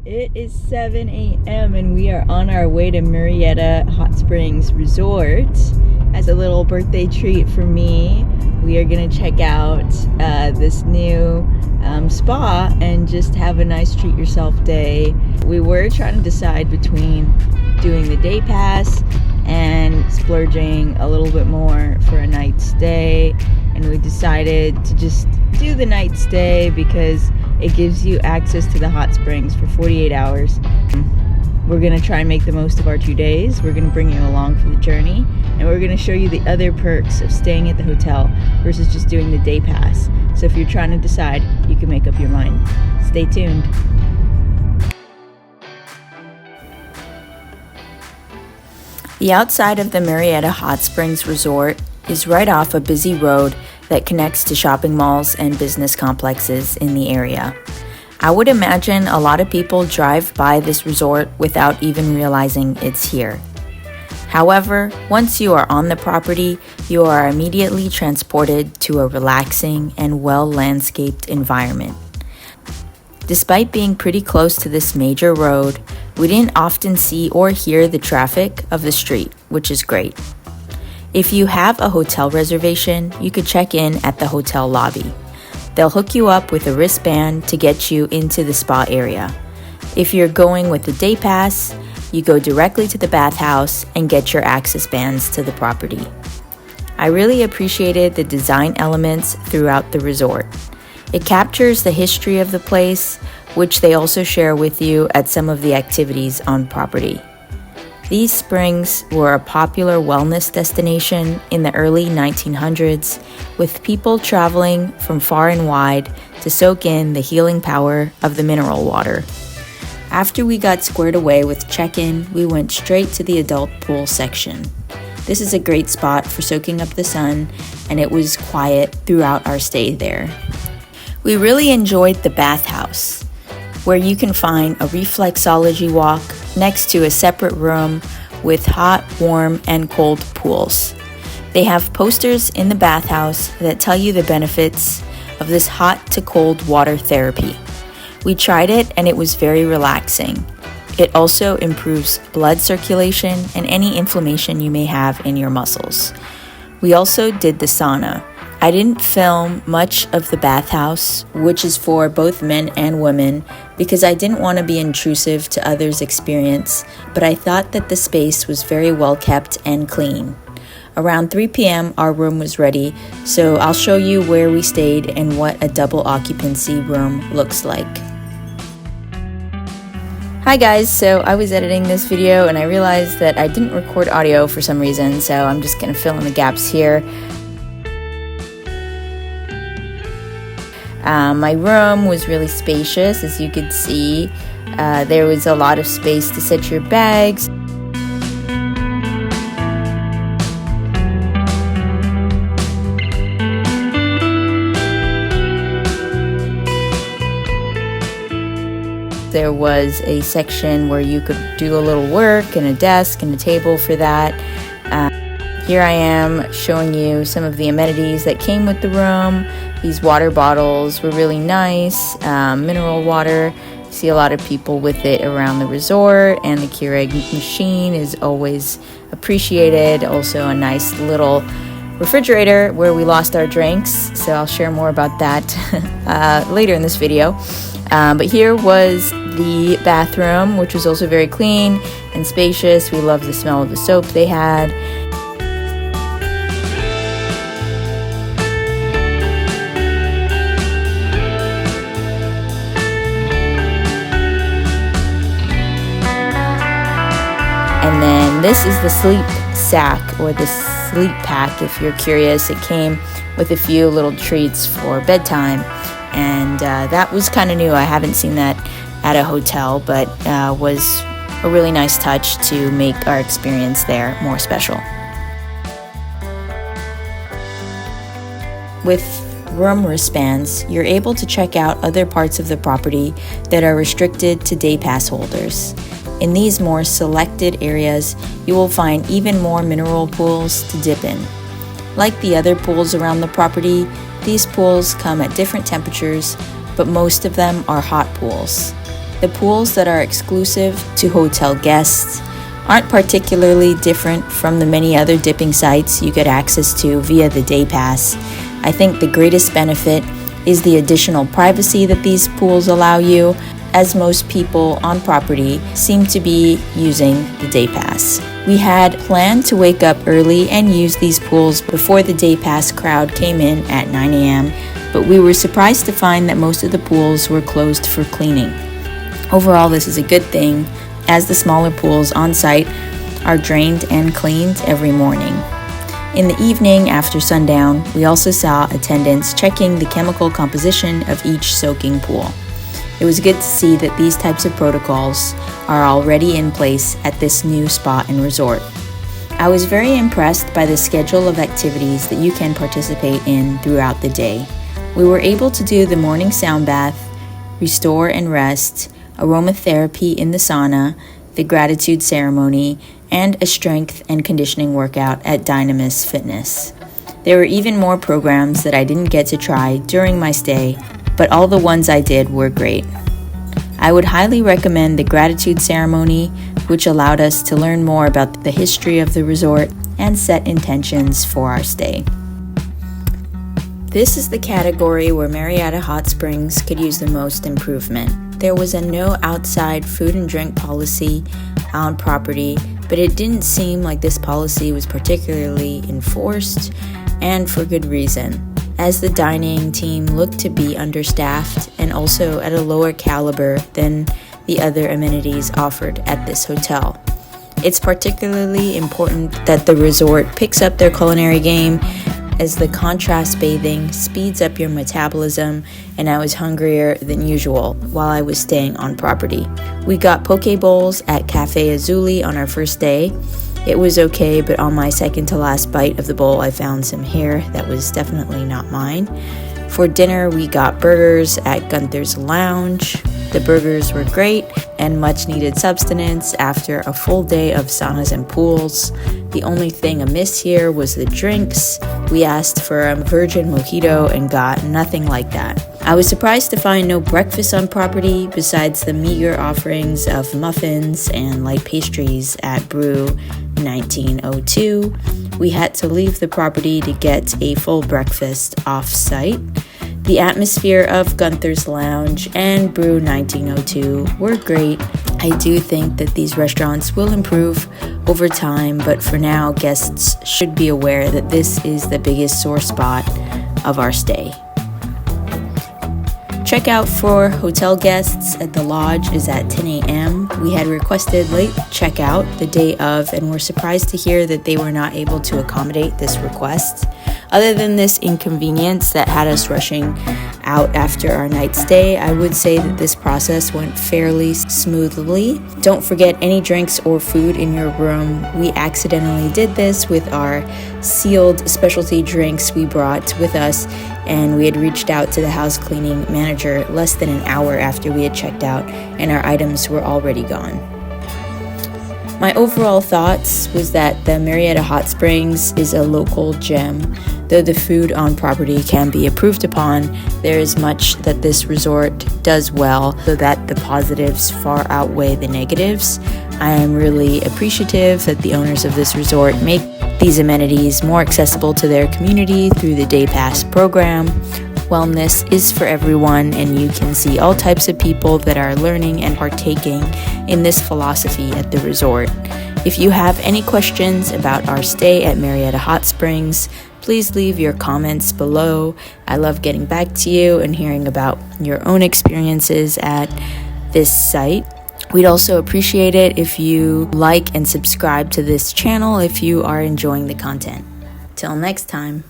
It is 7 a.m. and we are on our way to Murrieta Hot Springs Resort. As a little birthday treat for me, we are going to check out this new spa and just have a nice treat yourself day. We were trying to decide between doing the day pass and splurging a little bit more for a night stay, and we decided to just do the night stay because it gives you access to the hot springs for 48 hours. We're gonna try and make the most of our 2 days. We're gonna bring you along for the journey, and we're gonna show you the other perks of staying at the hotel versus just doing the day pass. So if you're trying to decide, you can make up your mind. Stay tuned. The outside of the Murrieta Hot Springs Resort is right off a busy road that connects to shopping malls and business complexes in the area. I would imagine a lot of people drive by this resort without even realizing it's here. However, once you are on the property, you are immediately transported to a relaxing and well-landscaped environment. Despite being pretty close to this major road, we didn't often see or hear the traffic of the street, which is great. If you have a hotel reservation, you could check in at the hotel lobby. They'll hook you up with a wristband to get you into the spa area. If you're going with the day pass, you go directly to the bathhouse and get your access bands to the property. I really appreciated the design elements throughout the resort. It captures the history of the place, which they also share with you at some of the activities on property. These springs were a popular wellness destination in the early 1900s, with people traveling from far and wide to soak in the healing power of the mineral water. After we got squared away with check-in, we went straight to the adult pool section. This is a great spot for soaking up the sun, and it was quiet throughout our stay there. We really enjoyed the bathhouse, where you can find a reflexology walk next to a separate room with hot, warm, and cold pools. They have posters in the bathhouse that tell you the benefits of this hot to cold water therapy. We tried it and it was very relaxing. It also improves blood circulation and any inflammation you may have in your muscles. We also did the sauna. I didn't film much of the bathhouse, which is for both men and women, because I didn't want to be intrusive to others' experience, but I thought that the space was very well kept and clean. Around 3 p.m. our room was ready, so I'll show you where we stayed and what a double occupancy room looks like. Hi guys, so I was editing this video and I realized that I didn't record audio for some reason, so I'm just going to fill in the gaps here. My room was really spacious, as you could see. There was a lot of space to set your bags. There was a section where you could do a little work and a desk and a table for that. Here I am showing you some of the amenities that came with the room. These water bottles were really nice, mineral water. You see a lot of people with it around the resort, and the Keurig machine is always appreciated. Also a nice little refrigerator where we lost our drinks, so I'll share more about that later in this video. But here was the bathroom, which was also very clean and spacious. We loved the smell of the soap they had. And then this is the sleep sack, or the sleep pack if you're curious. It came with a few little treats for bedtime, and that was kind of new. I haven't seen that at a hotel, but was a really nice touch to make our experience there more special. With room wristbands, you're able to check out other parts of the property that are restricted to day pass holders. In these more selected areas, you will find even more mineral pools to dip in. Like the other pools around the property, these pools come at different temperatures, but most of them are hot pools. The pools that are exclusive to hotel guests aren't particularly different from the many other dipping sites you get access to via the day pass. I think the greatest benefit is the additional privacy that these pools allow you, as most people on property seem to be using the day pass. We had planned to wake up early and use these pools before the day pass crowd came in at 9 a.m., but we were surprised to find that most of the pools were closed for cleaning. Overall, this is a good thing, as the smaller pools on site are drained and cleaned every morning. In the evening after sundown, we also saw attendants checking the chemical composition of each soaking pool. It was good to see that these types of protocols are already in place at this new spa and resort. I was very impressed by the schedule of activities that you can participate in throughout the day. We were able to do the morning sound bath, restore and rest, aromatherapy in the sauna, the gratitude ceremony, and a strength and conditioning workout at Dynamis Fitness. There were even more programs that I didn't get to try during my stay, but all the ones I did were great. I would highly recommend the gratitude ceremony, which allowed us to learn more about the history of the resort and set intentions for our stay. This is the category where Murrieta Hot Springs could use the most improvement. There was a no outside food and drink policy on property, but it didn't seem like this policy was particularly enforced, and for good reason, as the dining team looked to be understaffed and also at a lower caliber than the other amenities offered at this hotel. It's particularly important that the resort picks up their culinary game, as the contrast bathing speeds up your metabolism, and I was hungrier than usual while I was staying on property. We got poke bowls at Cafe Azuli on our first day. It was okay, but on my second to last bite of the bowl, I found some hair that was definitely not mine. For dinner, we got burgers at Gunther's Lounge. The burgers were great and much needed sustenance after a full day of saunas and pools. The only thing amiss here was the drinks. We asked for a virgin mojito and got nothing like that. I was surprised to find no breakfast on property besides the meager offerings of muffins and light pastries at Brew 1902. We had to leave the property to get a full breakfast off-site. The atmosphere of Gunther's Lounge and Brew 1902 were great. I do think that these restaurants will improve over time, but for now, guests should be aware that this is the biggest sore spot of our stay. Checkout for hotel guests at the lodge is at 10 a.m. We had requested late checkout the day of and were surprised to hear that they were not able to accommodate this request. Other than this inconvenience that had us rushing out after our night stay, I would say that this process went fairly smoothly. Don't forget any drinks or food in your room. We accidentally did this with our sealed specialty drinks we brought with us, and we had reached out to the house cleaning manager less than an hour after we had checked out, and our items were already gone. My overall thoughts was that the Murrieta Hot Springs is a local gem. Though the food on property can be improved upon, there is much that this resort does well, so that the positives far outweigh the negatives. I am really appreciative that the owners of this resort make these amenities more accessible to their community through the Day Pass program. Wellness is for everyone, and you can see all types of people that are learning and partaking in this philosophy at the resort. If you have any questions about our stay at Murrieta Hot Springs, please leave your comments below. I love getting back to you and hearing about your own experiences at this site. We'd also appreciate it if you like and subscribe to this channel if you are enjoying the content. Till next time.